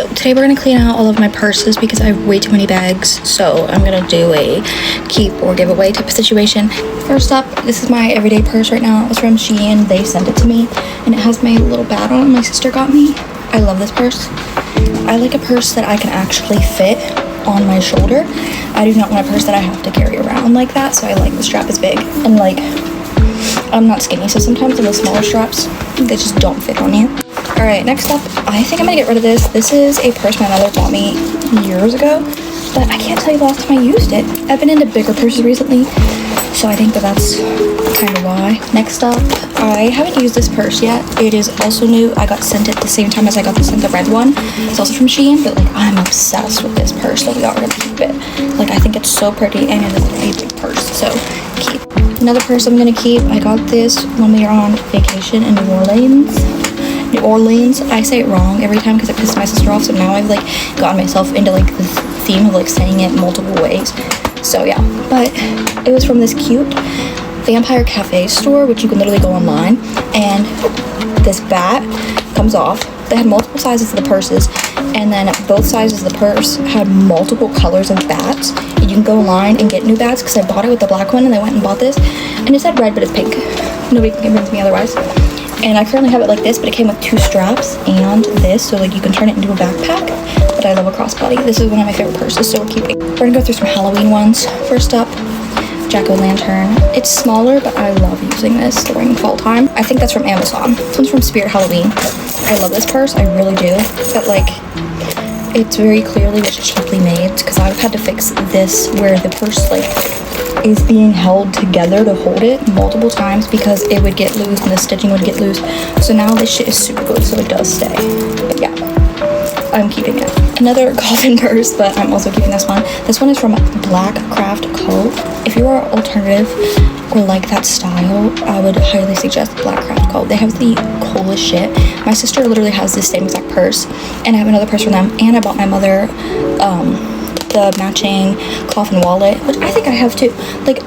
So today we're gonna clean out all of my purses because I have way too many bags. So I'm gonna do a keep or giveaway type of situation. First up, this is my everyday purse right now. It was from Shein. They sent it to me and it has my little bat on it my sister got me. I love this purse. I like a purse that I can actually fit on my shoulder. I do not want a purse that I have to carry around like that. So I like the strap is big and like I'm not skinny. So sometimes the smaller straps, they just don't fit on you. All right, next up, I think I'm gonna get rid of this. This is a purse my mother bought me years ago, but I can't tell you the last time I used it. I've been into bigger purses recently, so I think that's kind of why. Next up, I haven't used this purse yet. It is also new. I got sent it the same time as I got sent the red one. It's also from Shein, but like I'm obsessed with this purse, so we are gonna keep it. Like I think it's so pretty and it is a big purse, so keep. Another purse I'm gonna keep. I got this when we were on vacation in New Orleans. I say it wrong every time because it pisses my sister off, so now I've like gotten myself into like the theme of like saying it multiple ways. So yeah, but it was from this cute Vampire Cafe store, which you can literally go online, and this bat comes off. They had multiple sizes of the purses, and then both sizes of the purse had multiple colors of bats. And you can go online and get new bats because I bought it with the black one and I went and bought this, and it said red but it's pink. Nobody can convince me otherwise. And I currently have it like this, but it came with 2 straps and this, so like you can turn it into a backpack. But I love a crossbody. This is one of my favorite purses, so we're keeping. We're gonna go through some Halloween ones. First up, jack-o'-lantern. It's smaller, but I love using this during fall time. I think that's from Amazon. This one's from Spirit Halloween. I love this purse, I really do. But like, it's very clearly just cheaply made because I've had to fix this where the purse like is being held together to hold it multiple times because it would get loose and the stitching would get loose. So now this shit is super good, so it does stay. But yeah, I'm keeping it. Another coffin purse, but I'm also keeping this one. This one is from Black Craft Co. If you are alternative or like that style, I would highly suggest Black Craft Co. They have the coolest shit. My sister literally has this same exact purse, and I have another purse from them, and I bought my mother the matching coffin wallet, which I think I have too.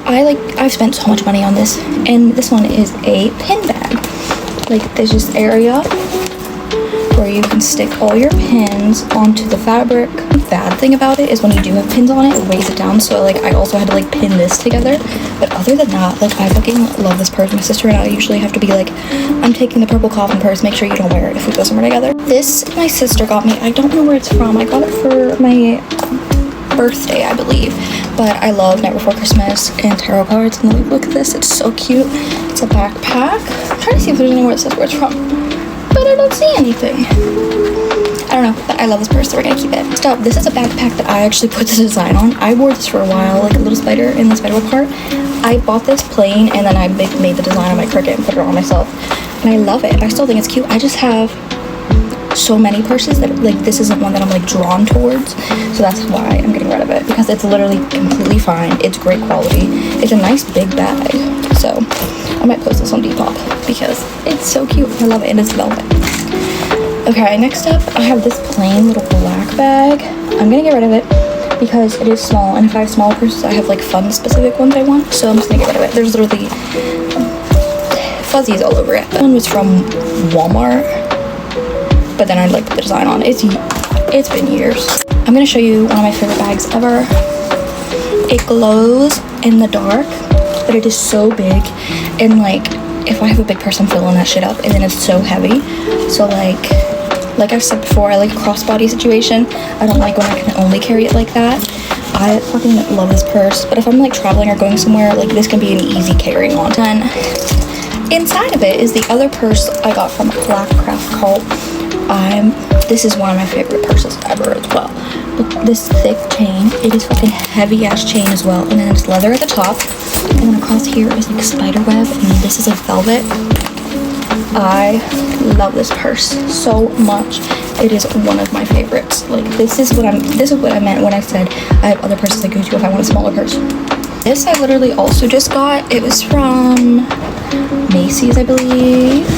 I've spent so much money on this, and this one is a pin bag. Like there's this area where you can stick all your pins onto the fabric. The bad thing about it is when you do have pins on it, it weighs it down, so like I also had to like pin this together. But other than that, like I fucking love this purse. My sister and I usually have to be like, I'm taking the purple coffin purse, make sure you don't wear it if we go somewhere together. This my sister got me. I don't know where it's from. I got it for my birthday, I believe, but I love Night Before Christmas and tarot cards. And look at this, it's so cute. It's a backpack. I'm trying to see if there's anywhere it says where it's from, but I don't see anything. I don't know, but I love this purse, so we're gonna keep it. Stop. This is a backpack that I actually put the design on. I wore this for a while, like a little spider in the spider part. I bought this plain and then I made the design on my Cricut and put it on myself, and I love it. I still think it's cute. I just have so many purses that like this isn't one that I'm like drawn towards, so that's why I'm getting rid of it, because it's literally completely fine. It's great quality. It's a nice big bag, so I might post this on Depop because it's so cute. I love it, and it's velvet. Okay, next up I have this plain little black bag. I'm gonna get rid of it because it is small, and if I have small purses I have like fun specific ones I want, so I'm just gonna get rid of it. There's literally fuzzies all over it. That one was from Walmart, but then I like put the design on. It's been years. I'm gonna show you one of my favorite bags ever. It glows in the dark, but it is so big, and like if I have a big purse I'm filling that shit up, and then it's so heavy. So like I've said before, I like a crossbody situation. I don't like when I can only carry it like that. I fucking love this purse, but if I'm like traveling or going somewhere, like this can be an easy carrying on. And inside of it is the other purse I got from Black Craft Co. This is one of my favorite purses ever as well. Look, this thick chain. It is fucking heavy ass chain as well, and then it's leather at the top, and then across here is like spider web, and this is like velvet. I love this purse so much. It is one of my favorites. Like this is what I meant when I said I have other purses I go to if I want a smaller purse. This I literally also just got. It was from Macy's, I believe.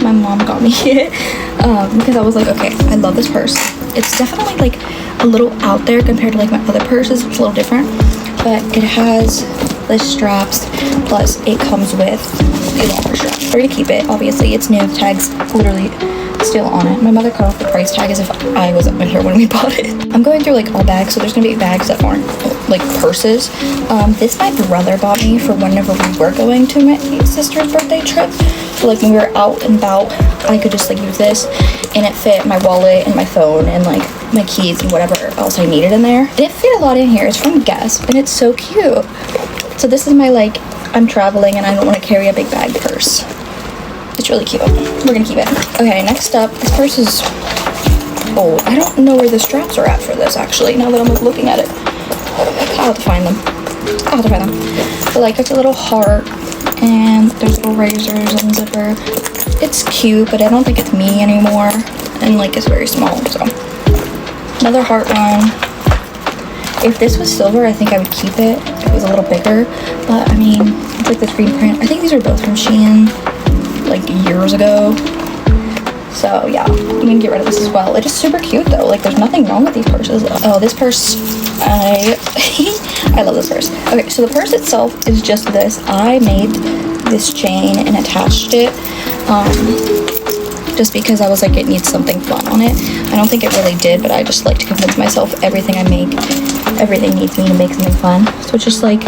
My mom got me it because I was like, okay, I love this purse. It's definitely like a little out there compared to like my other purses. It's a little different, but it has the straps, plus it comes with a longer strap. We're gonna keep it. Obviously, it's new. Tags literally still on it. My mother cut off the price tag as if I wasn't with her when we bought it. I'm going through like all bags, so there's gonna be bags that aren't like purses. This my brother bought me for whenever we were going to my sister's birthday trip. So like when we were out and about, I could just like use this, and it fit my wallet and my phone and like my keys and whatever else I needed in there. And it fit a lot in here. It's from Guess, and it's so cute. So this is my like, I'm traveling and I don't want to carry a big bag purse. It's really cute. We're gonna keep it. Okay, next up, this purse is old. I don't know where the straps are at for this actually, now that I'm like looking at it. I'll have to find them. But like it's a little heart and there's little razors and zipper. It's cute, but I don't think it's me anymore. And like it's very small, so. Another heart one. If this was silver, I think I would keep it if it was a little bigger. But I mean, it's like the screen print. I think these are both from Shein, like years ago. So yeah, I'm gonna get rid of this as well. It is super cute though. Like there's nothing wrong with these purses. Oh, this purse, I love this purse. Okay, so the purse itself is just this. I made this chain and attached it. Just because I was like, it needs something fun on it. I don't think it really did, but I just like to convince myself everything I make, everything needs me to make something fun. So it's just like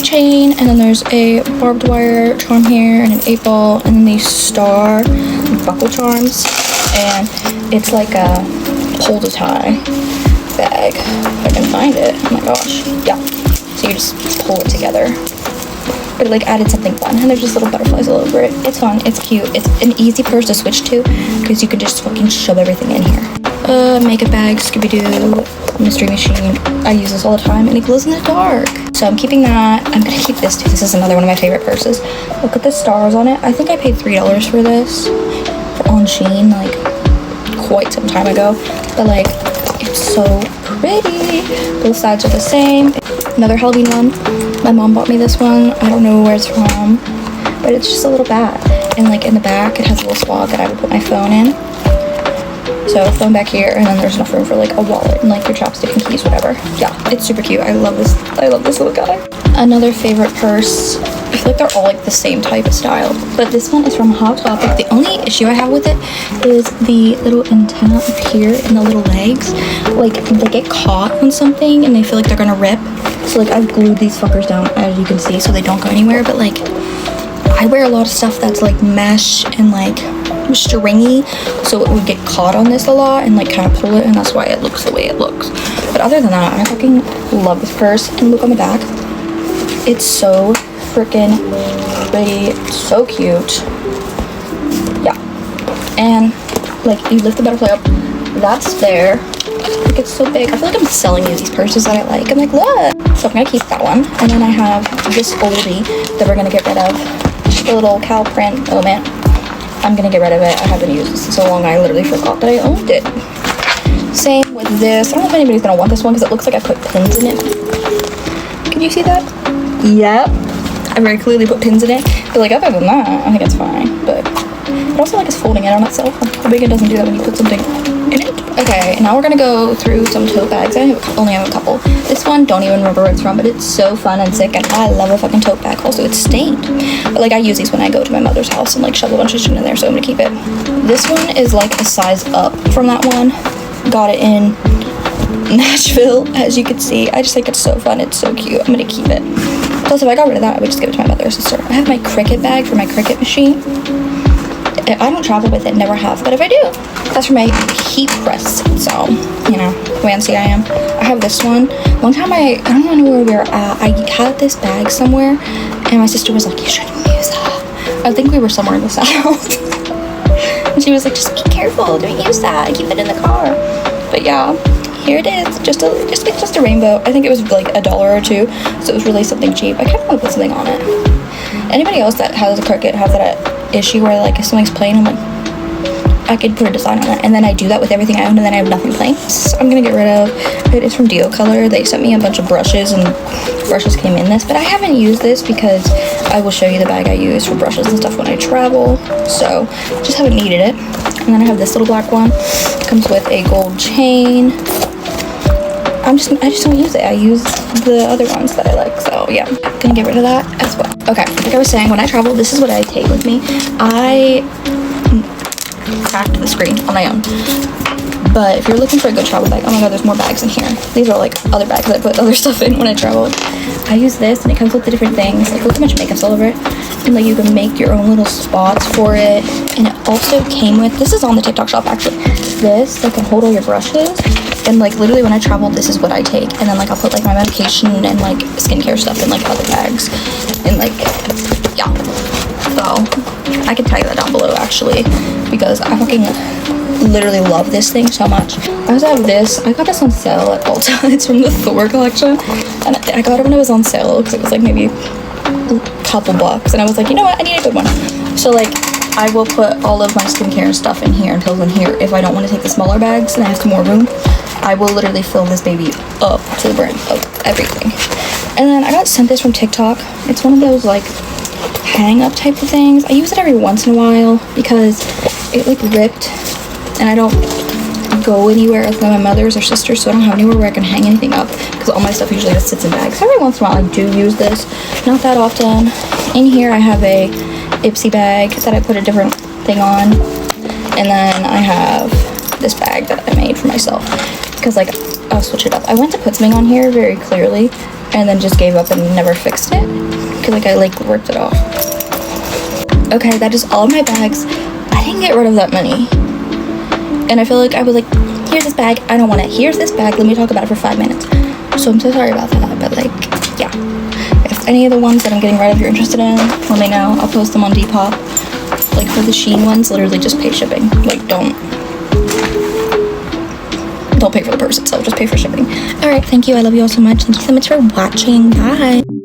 chain, and then there's a barbed wire charm here and an 8-ball, and then these star buckle charms, and it's like a pull to tie bag. If I can find it. Oh my gosh. Yeah. So you just pull it together. But it like added something fun, and there's just little butterflies all over it. It's fun, it's cute, it's an easy purse to switch to because you can just fucking shove everything in here. Makeup bag, Scooby-Doo, mystery machine. I use this all the time and it glows in the dark. So I'm keeping that. I'm gonna keep this too. This is another one of my favorite purses. Look at the stars on it. I think I paid $3 for this on Shein like quite some time ago. But like, it's so pretty. Both sides are the same. Another Halloween one. My mom bought me this one. I don't know where it's from, but it's just a little bag. And like in the back, it has a little spot that I would put my phone in. So phone back here, and then there's enough room for like a wallet and like your chapstick and keys, whatever. Yeah, it's super cute. I love this little guy. Another favorite purse. I feel like they're all like the same type of style, but this one is from Hot Topic. The only issue I have with it is the little antenna up here and the little legs. Like they get caught on something and they feel like they're gonna rip. So like I've glued these fuckers down, as you can see, so they don't go anywhere. But like I wear a lot of stuff that's like mesh and like stringy, so it would get caught on this a lot and like kind of pull it, and that's why it looks the way it looks. But other than that, I fucking love this purse. And look on the back, it's so freaking pretty, so cute. Yeah, and like you lift the butterfly up, that's there. Like it's so big. I feel like I'm selling you these purses that I like. I'm like, look. So I'm gonna keep that one, and then I have this oldie that we're gonna get rid of. The little cow print. Oh man, I'm gonna get rid of it. I haven't used this in so long. I literally forgot that I owned it. Same with this. I don't know if anybody's gonna want this one because it looks like I put pins in it. Can you see that? Yep. I very clearly put pins in it. But like other than that, I think it's fine. But it also like it's folding it on itself. How big it doesn't do that when you put something in it. Okay, now we're gonna go through some tote bags. I only have a couple. This one, don't even remember where it's from, but it's so fun and sick, and I love a fucking tote bag. Also, it's stained. But like I use these when I go to my mother's house and like shove a bunch of shit in there, so I'm gonna keep it. This one is like a size up from that one. Got it in Nashville, as you can see. I just think it's so fun. It's so cute. I'm gonna keep it. Plus, if I got rid of that, I would just give it to my mother or sister. I have my Cricut bag for my Cricut machine. I don't travel with it, never have, but if I do, that's for my heat press. So, you know, fancy I am. I have this one. One time I don't even know where we were at. I had this bag somewhere, and my sister was like, you shouldn't use that. I think we were somewhere in the south. And she was like, just be careful, don't use that. I keep it in the car. But yeah, here it is. It's just a rainbow. I think it was like $1 or $2, so it was really something cheap. I kind of want to put something on it. Anybody else that has a Cricut have that issue where like if something's plain, I'm like, I could put a design on it, and then I do that with everything I own, and then I have nothing plain. So I'm gonna get rid of it. It's from Dio Color. They sent me a bunch of brushes, and brushes came in this, but I haven't used this because I will show you the bag I use for brushes and stuff when I travel, so just haven't needed it. And then I have this little black one. It comes with a gold chain. I just don't use it. I use the other ones that I like. So yeah, gonna get rid of that as well. Okay, like I was saying, when I travel, this is what I take with me. I cracked the screen on my own. But if you're looking for a good travel bag, oh my god, there's more bags in here. These are like other bags that I put other stuff in when I travel. I use this and it comes with the different things. Like look how much makeup's all over it. And like you can make your own little spots for it. And it also came with, this is on the TikTok shop actually, this that can hold all your brushes. And like literally when I travel, this is what I take. And then like I'll put like my medication and like skincare stuff in like other bags. And like, yeah. So I can tag that down below actually, because I fucking literally love this thing so much. I also have this. I got this on sale at Ulta. It's from the Thor collection, and I got it when it was on sale because it was like maybe a couple bucks, and I was like, you know what, I need a good one. So like I will put all of my skincare stuff in here and pills in here. If I don't want to take the smaller bags and I have some more room, I will literally fill this baby up to the brim of everything. And then I got sent this from TikTok. It's one of those like hang up type of things. I use it every once in a while because it like ripped and I don't go anywhere with my mother's or sisters, so I don't have anywhere where I can hang anything up because all my stuff usually just sits in bags. Every once in a while I do use this, not that often. In here I have a Ipsy bag that I put a different thing on, and then I have this bag that I made for myself because like I'll switch it up. I went to put something on here very clearly and then just gave up and never fixed it because like I like ripped it off. Okay, that is all of my bags. I didn't get rid of that many. And I feel like I was like, here's this bag, I don't want it. Here's this bag, let me talk about it for 5 minutes. So I'm so sorry about that, but like, yeah. If any of the ones that I'm getting rid of you're interested in, let me know. I'll post them on Depop. Like for the Shein ones, literally just pay shipping. Like don't pay for the purse itself, just pay for shipping. Alright, thank you, I love you all so much. Thank you so much for watching, bye.